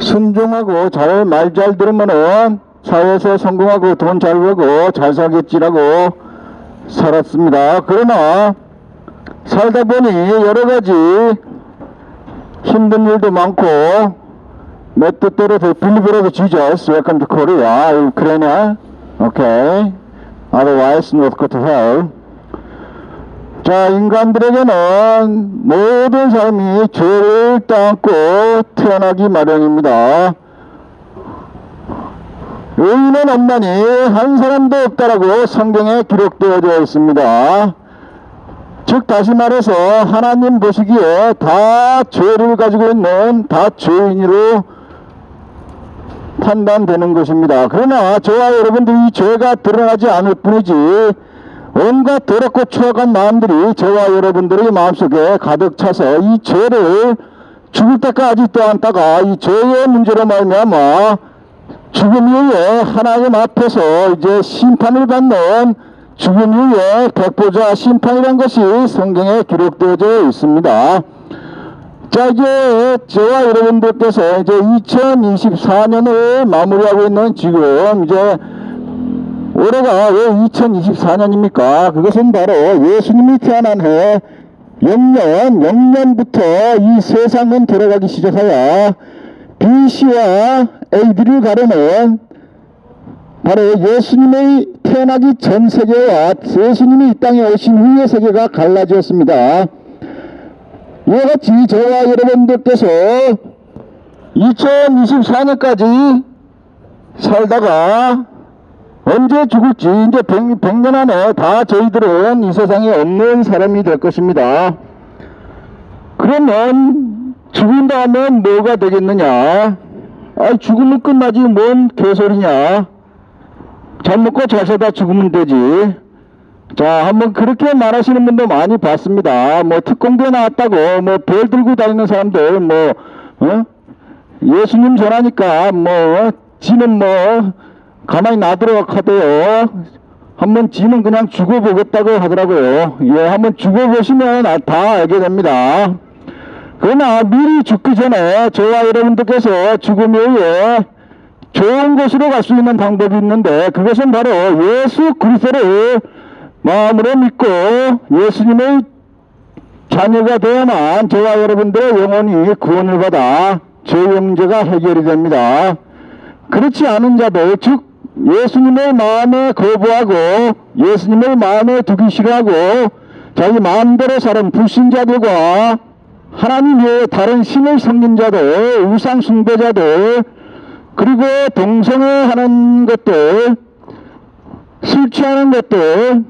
순종하고 말 잘 들으면은 사회에서 성공하고 돈 잘 벌고 잘 살겠지라고 살았습니다. 그러나 살다 보니 여러 가지 힘든 일도 많고 몇 뜻대로 they believe in Jesus, welcome to Korea, Ukraine, okay, otherwise not go to hell. 자, 인간들에게는 모든 삶이 죄를 따고 태어나기 마련입니다. 의인은 없나니 한 사람도 없다라고 성경에 기록되어져 있습니다. 즉 다시 말해서 하나님 보시기에 다 죄를 가지고 있는 다 죄인으로 판단되는 것입니다. 그러나 저와 여러분들이 죄가 드러나지 않을 뿐이지 온갖 더럽고 추악한 마음들이 저와 여러분들의 마음속에 가득 차서 이 죄를 죽을 때까지 떠안다가 이 죄의 문제로 말미암아 죽음 이후에 하나님 앞에서 이제 심판을 받는 죽음 이후에 백보자 심판이라는 것이 성경에 기록되어져 있습니다. 자, 이제 저와 여러분들께서 이제 2024년을 마무리하고 있는 지금 이제 올해가 왜 2024년입니까? 그것은 바로 예수님이 태어난 해 영년부터 이 세상은 돌아가기 시작하여 BC와 AD를 가르는 바로 예수님의 태어나기 전 세계와 예수님이 이 땅에 오신 후의 세계가 갈라졌습니다. 이와 같이 저와 여러분들께서 2024년까지 살다가 언제 죽을지 이제 100년 안에 다 저희들은 이 세상에 없는 사람이 될 것입니다. 그러면 죽은 다음에 뭐가 되겠느냐? 죽으면 끝나지 뭔 개소리냐? 잘 먹고 잘 살다 죽으면 되지. 자, 한번 그렇게 말하시는 분도 많이 봤습니다. 뭐 특공대 나왔다고 뭐 별 들고 다니는 사람들 뭐 예수님 전하니까 뭐 지는 뭐 가만히 놔두라고 하대요. 한번 지는 그냥 죽어보겠다고 하더라고요. 예, 한번 죽어보시면 다 알게 됩니다. 그러나 미리 죽기 전에 저와 여러분들께서 죽음 이후에 좋은 곳으로 갈 수 있는 방법이 있는데 그것은 바로 예수 그리스도를 마음으로 믿고 예수님의 자녀가 되어야만 저와 여러분들의 영혼이 구원을 받아 죄의 문제가 해결이 됩니다. 그렇지 않은 자들, 즉 예수님의 마음에 거부하고 예수님의 마음에 두기 싫어하고 자기 마음대로 사는 불신자들과 하나님 외에 다른 신을 섬긴 자들, 우상 숭배자들, 그리고 동성애하는 것들, 술 취하는 것들,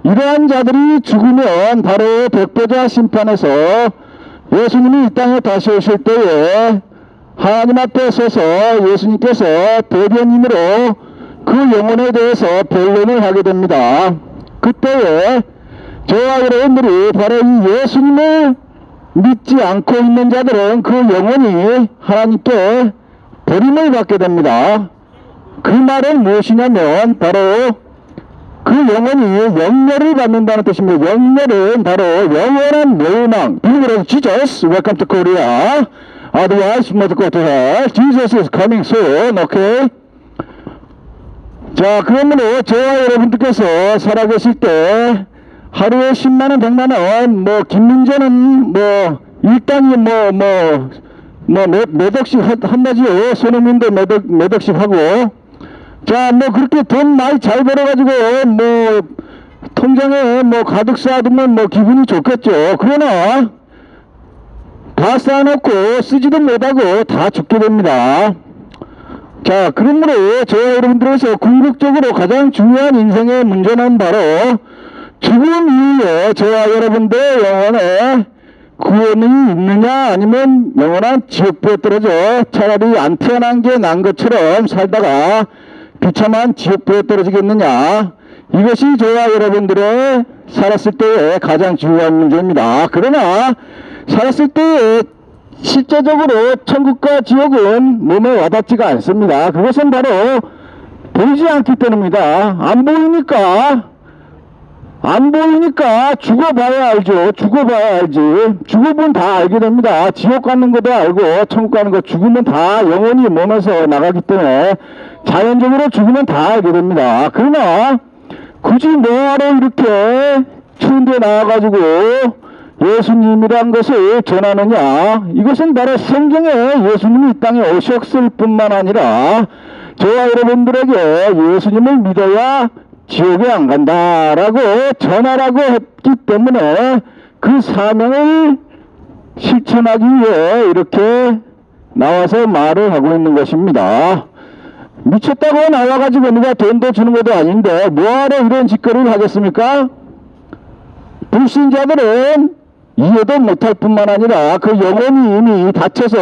이러한 자들이 죽으면 바로 백보자 심판에서 예수님이 이 땅에 다시 오실 때에 하나님 앞에 서서 예수님께서 대변인으로 그 영혼에 대해서 변론을 하게 됩니다. 그때에 저와 여러분들이 바로 이 예수님을 믿지 않고 있는 자들은 그 영혼이 하나님께 버림을 받게 됩니다. 그 말은 무엇이냐면 바로 그 영혼이 영멸을 받는다는 뜻입니다. 영멸은 바로 영원한 멸망. 비밀은 Jesus, welcome to Korea. Otherwise, must go to hell. Jesus is coming soon, okay? 자, 그러므로 저와 여러분들께서 살아계실 때 하루에 10만원, 100만원, 뭐 김민재는 뭐 일당이 몇 억씩 한다지요. 손흥민도 몇 억씩 하고. 자, 뭐 그렇게 돈 많이 잘 벌어가지고 뭐 통장에 뭐 가득 쌓아두면 뭐 기분이 좋겠죠. 그러나 다 쌓아놓고 쓰지도 못하고 다 죽게 됩니다. 자, 그러므로 저와 여러분들에서 궁극적으로 가장 중요한 인생의 문제는 바로 죽음 이후에 저와 여러분들의 영혼에 구원이 있느냐 아니면 영원한 지옥불에 떨어져 차라리 안 태어난 게 난 것처럼 살다가 비참한 지옥불에 떨어지겠느냐, 이것이 저와 여러분들의 살았을 때의 가장 중요한 문제입니다. 그러나 살았을 때에 실제적으로 천국과 지옥은 몸에 와닿지가 않습니다. 그것은 바로 보이지 않기 때문입니다. 안 보이니까 안 보이니까 죽어봐야 알죠. 죽어봐야 알지. 죽어보면 다 알게 됩니다. 지옥 가는 것도 알고 천국 가는 거 죽으면 다 영혼이 몸에서 나가기 때문에 자연적으로 죽으면 다 알게 됩니다. 그러나 굳이 뭐하러 이렇게 추운 데 나와가지고 예수님이란 것을 전하느냐. 이것은 바로 성경에 예수님이 이 땅에 오셨을 뿐만 아니라 저와 여러분들에게 예수님을 믿어야 지옥에 안 간다라고 전하라고 했기 때문에 그 사명을 실천하기 위해 이렇게 나와서 말을 하고 있는 것입니다. 미쳤다고 나와가지고 누가 돈도 주는 것도 아닌데 뭐하러 이런 짓거리를 하겠습니까? 불신자들은 이해도 못할 뿐만 아니라 그 영혼이 이미 닫혀서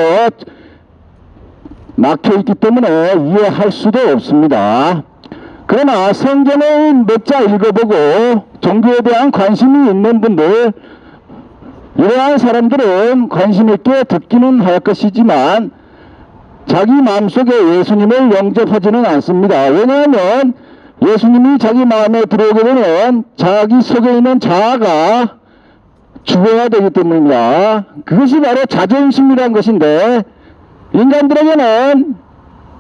막혀있기 때문에 이해할 수도 없습니다. 그러나 성경을 몇 자 읽어보고 종교에 대한 관심이 있는 분들, 이러한 사람들은 관심 있게 듣기는 할 것이지만 자기 마음속에 예수님을 영접하지는 않습니다. 왜냐하면 예수님이 자기 마음에 들어오게 되면 자기 속에 있는 자아가 죽어야 되기 때문입니다. 그것이 바로 자존심이란 것인데 인간들에게는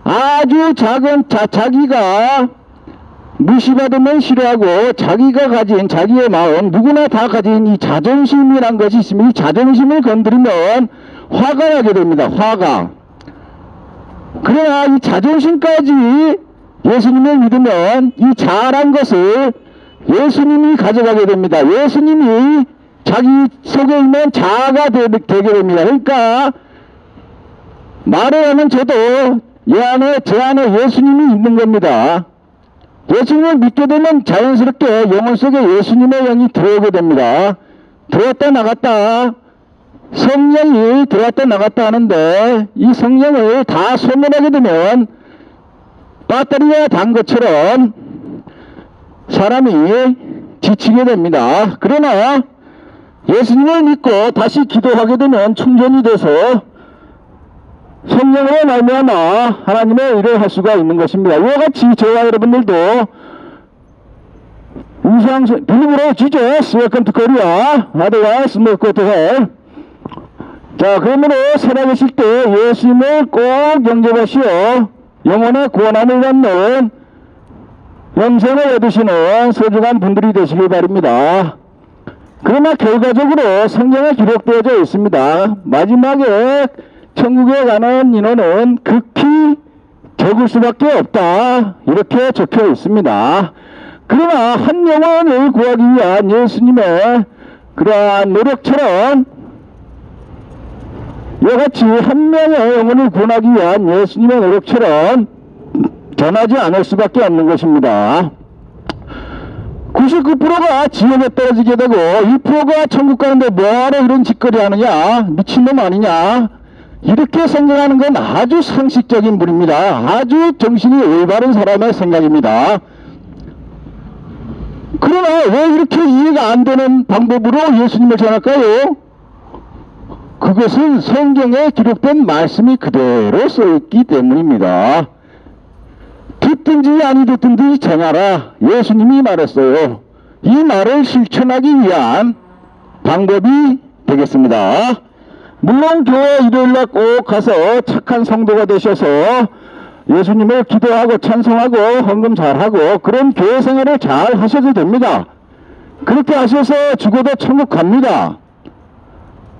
아주 작은 자기가 무시받으면 싫어하고 자기가 가진 자기의 마음, 누구나 다 가진 이 자존심이란 것이 있으면 이 자존심을 건드리면 화가 나게 됩니다. 화가. 그러나 이 자존심까지 예수님을 믿으면 이 자아란 것을 예수님이 가져가게 됩니다. 예수님이 자기 속에 있는 자아가 되게 됩니다. 그러니까 말을 하면 저도 제 안에 예수님이 있는 겁니다. 예수님을 믿게 되면 자연스럽게 영혼 속에 예수님의 영이 들어오게 됩니다. 들어왔다 나갔다 성령이 들어왔다 나갔다 하는데 이 성령을 다 소멸하게 되면 배터리가 단 것처럼 사람이 지치게 됩니다. 그러나 예수님을 믿고 다시 기도하게 되면 충전이 돼서 성령으로 말미암아 하나님의 일을 할 수가 있는 것입니다. 이와 같이 저와 여러분들도 Believe Jesus, welcome to Korea. Otherwise, no go to hell. 자, 그러므로 살아계실 때 예수님을 꼭 영접하시어 영혼의 구원함을 받는 영생을 얻으시는 소중한 분들이 되시길 바랍니다. 그러나 결과적으로 성경에 기록되어져 있습니다. 마지막에 천국에 가는 인원은 극히 적을 수밖에 없다. 이렇게 적혀 있습니다. 그러나 한 영혼을 구하기 위한 예수님의 그러한 노력처럼 이와 같이 한 명의 영혼을 구원하기 위한 예수님의 노력처럼 전하지 않을 수밖에 없는 것입니다. 99%가 지옥에 떨어지게 되고 1%가 천국 가는데 뭐하러 이런 짓거리 하느냐, 미친놈 아니냐, 이렇게 생각하는 건 아주 상식적인 분입니다. 아주 정신이 올바른 사람의 생각입니다. 그러나 왜 이렇게 이해가 안 되는 방법으로 예수님을 전할까요? 그것은 성경에 기록된 말씀이 그대로 써있기 때문입니다. 듣든지 아니 듣든지 전하라. 예수님이 말했어요. 이 말을 실천하기 위한 방법이 되겠습니다. 물론 교회 일요일날 꼭 가서 착한 성도가 되셔서 예수님을 기도하고 찬송하고 헌금 잘하고 그런 교회 생활을 잘 하셔도 됩니다. 그렇게 하셔서 죽어도 천국 갑니다.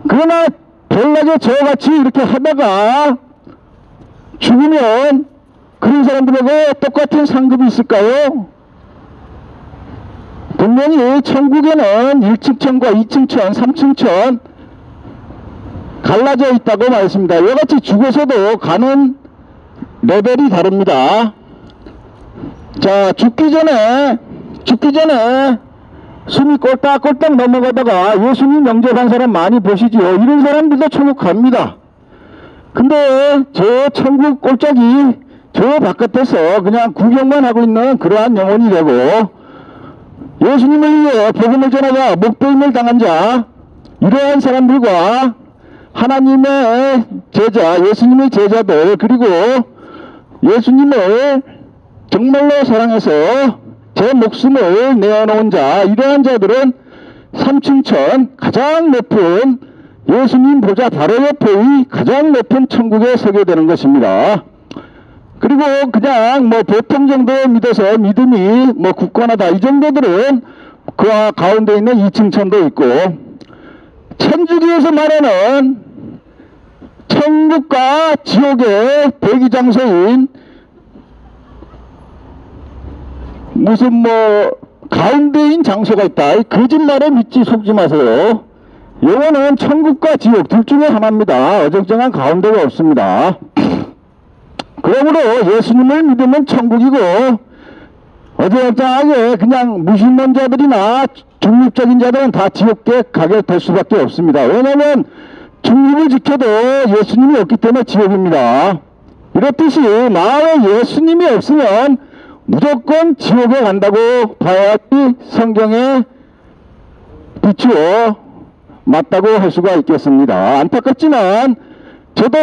그러나 별나게 저같이 이렇게 하다가 죽으면 그런 사람들에게 똑같은 상급이 있을까요? 분명히 천국에는 1층 천과 2층 천, 3층 천 갈라져 있다고 말했습니다. 이같이 죽어서도 가는 레벨이 다릅니다. 자, 죽기 전에 숨이 꼴딱꼴딱 넘어가다가 예수님 영접한 사람 많이 보시지요. 이런 사람들도 천국 갑니다. 근데 저 천국 꼴짝이 저 바깥에서 그냥 구경만 하고 있는 그러한 영혼이 되고 예수님을 위해 복음을 전하다 목배임을 당한 자, 이러한 사람들과 하나님의 제자, 예수님의 제자들, 그리고 예수님을 정말로 사랑해서 제 목숨을 내어놓은 자, 이러한 자들은 삼층천 가장 높은 예수님 보좌 바로 옆의 가장 높은 천국에 서게 되는 것입니다. 그리고 그냥 뭐 보통 정도 믿어서 믿음이 뭐 굳건하다 이 정도들은 그 가운데 있는 2층 천도 있고, 천주교에서 말하는 천국과 지옥의 대기장소인 무슨 뭐 가운데인 장소가 있다, 이 거짓말에 믿지 속지 마세요. 이거는 천국과 지옥 둘 중에 하나입니다. 어정쩡한 가운데가 없습니다. 그러므로 예수님을 믿으면 천국이고, 어정쩡하게 그냥 무신론자들이나 중립적인 자들은 다 지옥에 가게 될 수밖에 없습니다. 왜냐하면 중립을 지켜도 예수님이 없기 때문에 지옥입니다. 이렇듯이 마음에 예수님이 없으면 무조건 지옥에 간다고 봐야지 성경에 비추어 맞다고 할 수가 있겠습니다. 안타깝지만 저도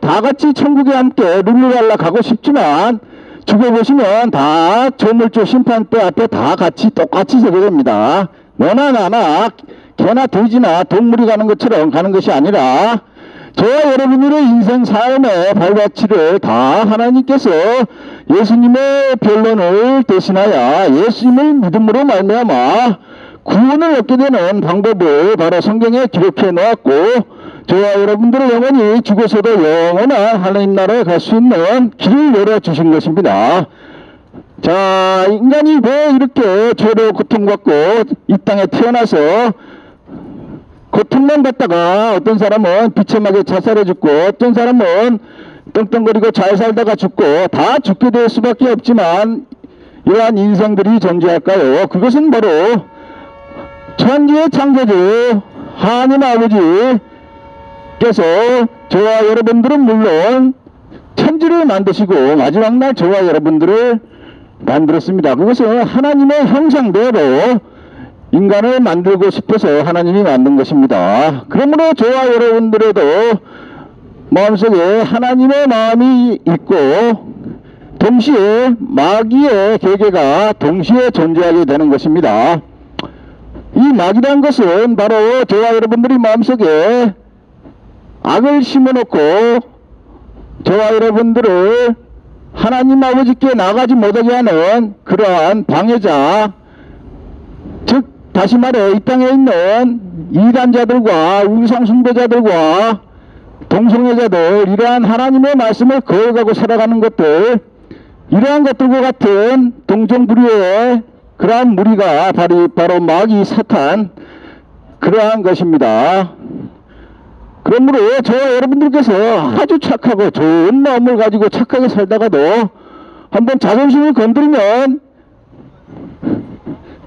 다 같이 천국에 함께 룰루랄라 가고 싶지만 죽어보시면 다 조물주 심판대 앞에 다 같이 똑같이 서게 됩니다. 너나 나나 개나 돼지나 동물이 가는 것처럼 가는 것이 아니라 저와 여러분들의 인생 삶의 발자취를 다 하나님께서 예수님의 변론을 대신하여 예수님을 믿음으로 말미암아 구원을 얻게 되는 방법을 바로 성경에 기록해 놓았고, 저와 여러분들의 영혼이 죽어서도 영원한 하나님 나라에 갈 수 있는 길을 열어주신 것입니다. 자, 인간이 왜 이렇게 죄로 고통받고 이 땅에 태어나서 고통만 받다가 어떤 사람은 비참하게 자살해 죽고, 어떤 사람은 떵떵거리고 잘 살다가 죽고, 다 죽게 될 수밖에 없지만 이러한 인생들이 존재할까요? 그것은 바로 천지의 창조주 하나님 아버지께서 저와 여러분들은 물론 천지를 만드시고 마지막 날 저와 여러분들을 만들었습니다. 그것은 하나님의 형상대로 인간을 만들고 싶어서 하나님이 만든 것입니다. 그러므로 저와 여러분들에도 마음속에 하나님의 마음이 있고, 동시에 마귀의 계계가 동시에 존재하게 되는 것입니다. 이 마귀란 것은 바로 저와 여러분들이 마음속에 악을 심어놓고 저와 여러분들을 하나님 아버지께 나가지 못하게 하는 그러한 방해자, 즉 다시 말해 이 땅에 있는 이단자들과 우상숭배자들과 동성애자들, 이러한 하나님의 말씀을 거역하고 살아가는 것들, 이러한 것들과 같은 동정부류의 그러한 무리가 바로 마귀 사탄, 그러한 것입니다. 그러므로 저와 여러분들께서 아주 착하고 좋은 마음을 가지고 착하게 살다가도 한번 자존심을 건드리면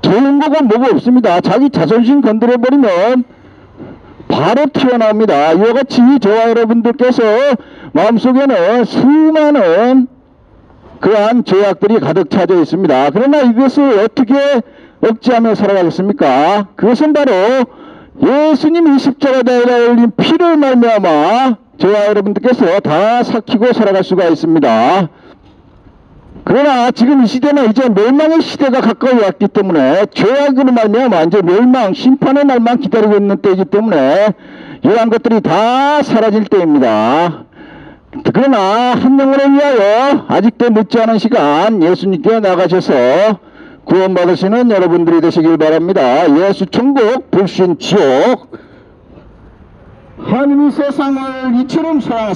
좋은 거고 뭐고 없습니다. 자기 자존심 건드려버리면 바로 튀어나옵니다. 이와 같이 저와 여러분들께서 마음속에는 수많은 그러한 죄악들이 가득 차져 있습니다. 그러나 이것을 어떻게 억제하며 살아가겠습니까? 그것은 바로 예수님이 십자가에 달린 피를 말미암아 저와 여러분들께서 다 삭히고 살아갈 수가 있습니다. 그러나 지금 이 시대는 이제 멸망의 시대가 가까이 왔기 때문에 죄악으로 말미암아 이제 멸망, 심판의 날만 기다리고 있는 때이기 때문에 이러한 것들이 다 사라질 때입니다. 그러나 한 영혼을 위하여 아직도 늦지 않은 시간 예수님께 나가셔서 구원받으시는 여러분들이 되시길 바랍니다. 예수 천국, 불신 지옥. 하나님이 세상을 이처럼 사랑하셨습니다.